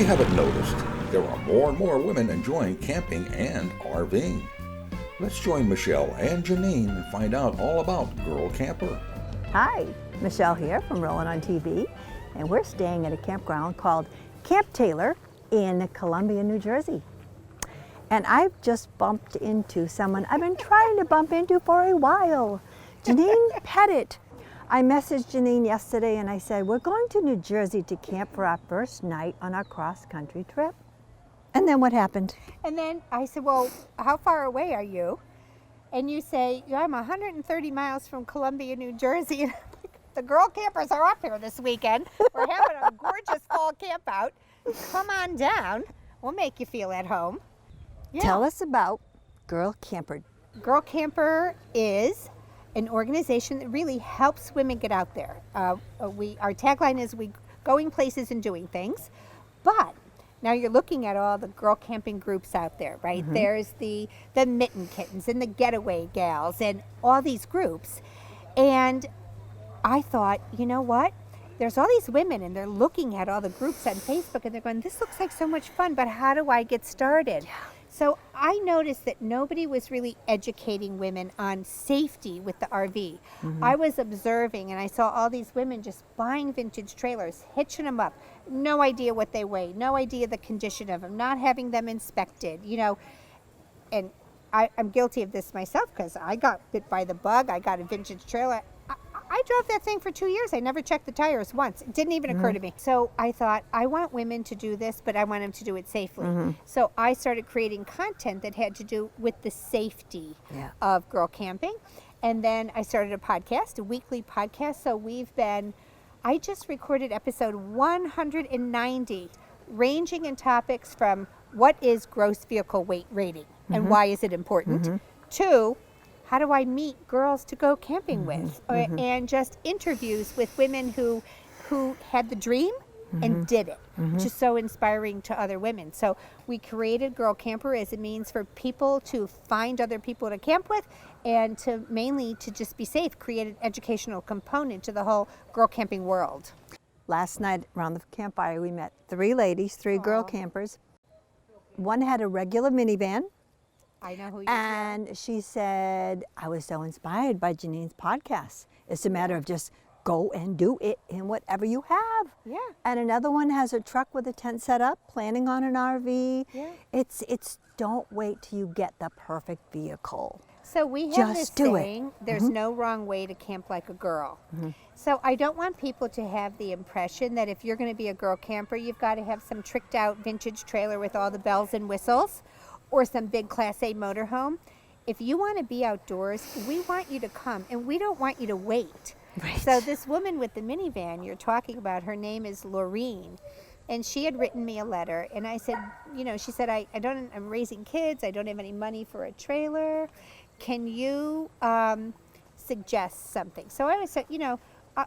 you haven't noticed, there are more and more women enjoying camping and RVing. Let's join Michelle and Janine and find out all about Girl Camper. Hi, Michelle here from Rollin on TV, and we're staying at a campground called Camp Taylor in Columbia, New Jersey. And I've just bumped into someone I've been trying to bump into for a while, Janine Pettit. I messaged Janine yesterday and I said, we're going to New Jersey to camp for our first night on our cross-country trip. And then what happened? And then I said, well, how far away are you? And you say, yeah, I'm 130 miles from Columbia, New Jersey. And I'm like, the girl campers are up here this weekend. We're having a gorgeous fall camp out. Come on down. We'll make you feel at home. Yeah. Tell us about Girl Camper. Girl Camper is an organization that really helps women get out there. Our tagline is we going places and doing things. But now you're looking at all the girl camping groups out there, right? Mm-hmm. There's the Mitten Kittens and the Getaway Gals and all these groups. And I thought, you know what? There's all these women and they're looking at all the groups on Facebook and they're going, this looks like so much fun, but how do I get started? Yeah. So I noticed that nobody was really educating women on safety with the RV. Mm-hmm. I was observing and I saw all these women just buying vintage trailers, hitching them up, no idea what they weigh, no idea the condition of them, not having them inspected, you know. And I'm guilty of this myself because I got bit by the bug. I got a vintage trailer. I drove that thing for 2 years. I never checked the tires once. It didn't even occur to me. So I thought, I want women to do this, but I want them to do it safely. Mm-hmm. So I started creating content that had to do with the safety of girl camping. And then I started a podcast, a weekly podcast. So I just recorded episode 190, ranging in topics from what is gross vehicle weight rating and why is it important, to how do I meet girls to go camping with? And just interviews with women who had the dream and did it. Just so inspiring to other women. So we created Girl Camper as a means for people to find other people to camp with and to mainly to just be safe, create an educational component to the whole girl camping world. Last night around the campfire, we met three ladies, three girl campers. One had a regular minivan. I know who you And she said, I was so inspired by Janine's podcast. It's a matter of just go and do it in whatever you have. Yeah. And another one has a truck with a tent set up, planning on an RV. Yeah. It's don't wait till you get the perfect vehicle. So we have this saying, there's no wrong way to camp like a girl. So I don't want people to have the impression that if you're going to be a girl camper, you've got to have some tricked out vintage trailer with all the bells and whistles, or some big Class A motorhome. If you want to be outdoors, we want you to come, and we don't want you to wait. Right. So this woman with the minivan you're talking about, her name is Rollin, and she had written me a letter, and I said, you know, she said, I'm raising kids, I don't have any money for a trailer. Can you suggest something? So I said, you know,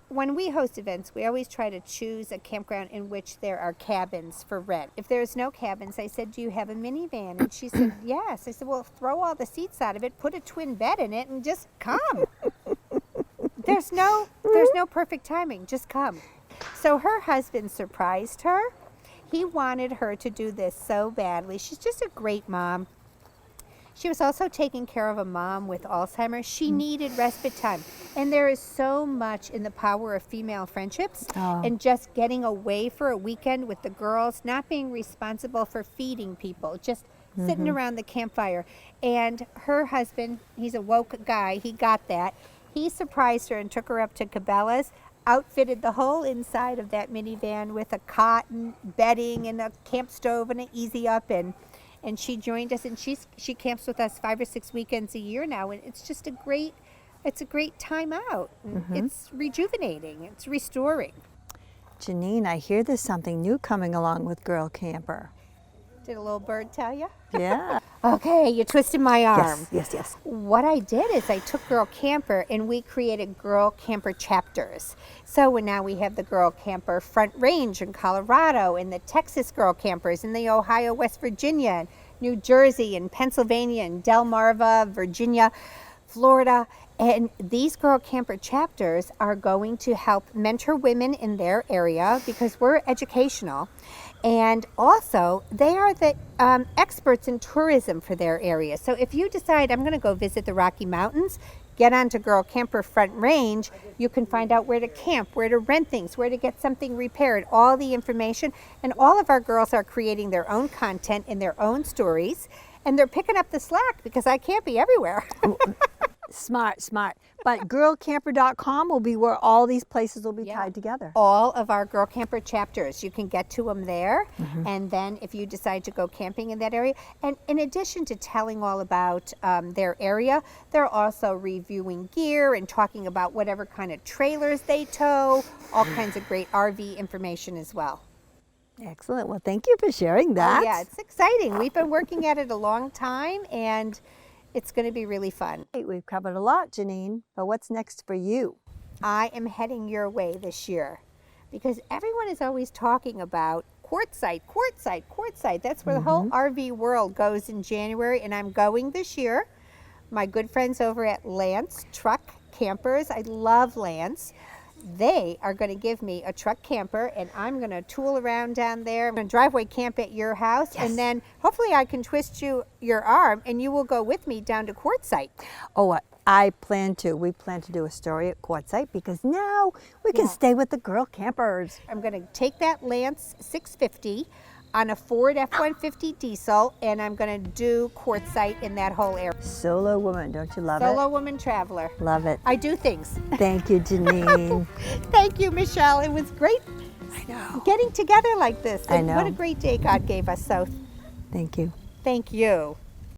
when we host events, we always try to choose a campground in which there are cabins for rent. If there's no cabins, I said, do you have a minivan? And she said, yes. I said, well, throw all the seats out of it, put a twin bed in it, and just come. There's no perfect timing. Just come. So her husband surprised her. He wanted her to do this so badly. She's just a great mom. She was also taking care of a mom with Alzheimer's. She needed respite time. And there is so much in the power of female friendships and just getting away for a weekend with the girls, not being responsible for feeding people, just sitting around the campfire. And her husband, he's a woke guy, he got that. He surprised her and took her up to Cabela's, outfitted the whole inside of that minivan with a cot and bedding and a camp stove and an easy up, and she joined us, and she camps with us 5 or 6 weekends a year now, and it's just a great time out. It's rejuvenating, it's restoring. Janine, I hear there's something new coming along with Girl Camper. Did a little bird tell you? Yeah. Okay, you twisted my arm. Yes. What I did is I took Girl Camper and we created Girl Camper chapters. So now we have the Girl Camper Front Range in Colorado, and the Texas Girl Campers, and the Ohio, West Virginia, and New Jersey, and Pennsylvania, and Delmarva, Virginia, Florida. And these Girl Camper chapters are going to help mentor women in their area because we're educational. And also, they are the experts in tourism for their area. So if you decide, I'm going to go visit the Rocky Mountains, get onto Girl Camper Front Range, you can find out where to camp, where to rent things, where to get something repaired, all the information. And all of our girls are creating their own content in their own stories. And they're picking up the slack because I can't be everywhere. Smart, smart. But girlcamper.com will be where all these places will be tied together. All of our Girl Camper chapters, you can get to them there. And then if you decide to go camping in that area, and in addition to telling all about their area, they're also reviewing gear and talking about whatever kind of trailers they tow, all kinds of great RV information as well. Excellent. Well, thank you for sharing that. Oh, yeah, it's exciting. We've been working at it a long time, and it's going to be really fun. We've covered a lot, Janine, but what's next for you? I am heading your way this year because everyone is always talking about quartzsite, quartzsite, quartzsite. That's where the whole RV world goes in January, and I'm going this year. My good friends over at Lance Truck Campers, I love Lance. They are going to give me a truck camper, and I'm going to tool around down there. I'm going to driveway camp at your house, and then hopefully I can twist your arm, and you will go with me down to Quartzsite. Oh, I plan to. We plan to do a story at Quartzsite because now we can stay with the girl campers. I'm going to take that Lance 650 on a Ford F-150 diesel, and I'm going to do Quartzsite in that whole area. Solo woman, don't you love it? Solo woman traveler. Love it. I do things. Thank you, Janine. Thank you, Michelle. It was great getting together like this. I know. What a great day God gave us. So thank you. thank you.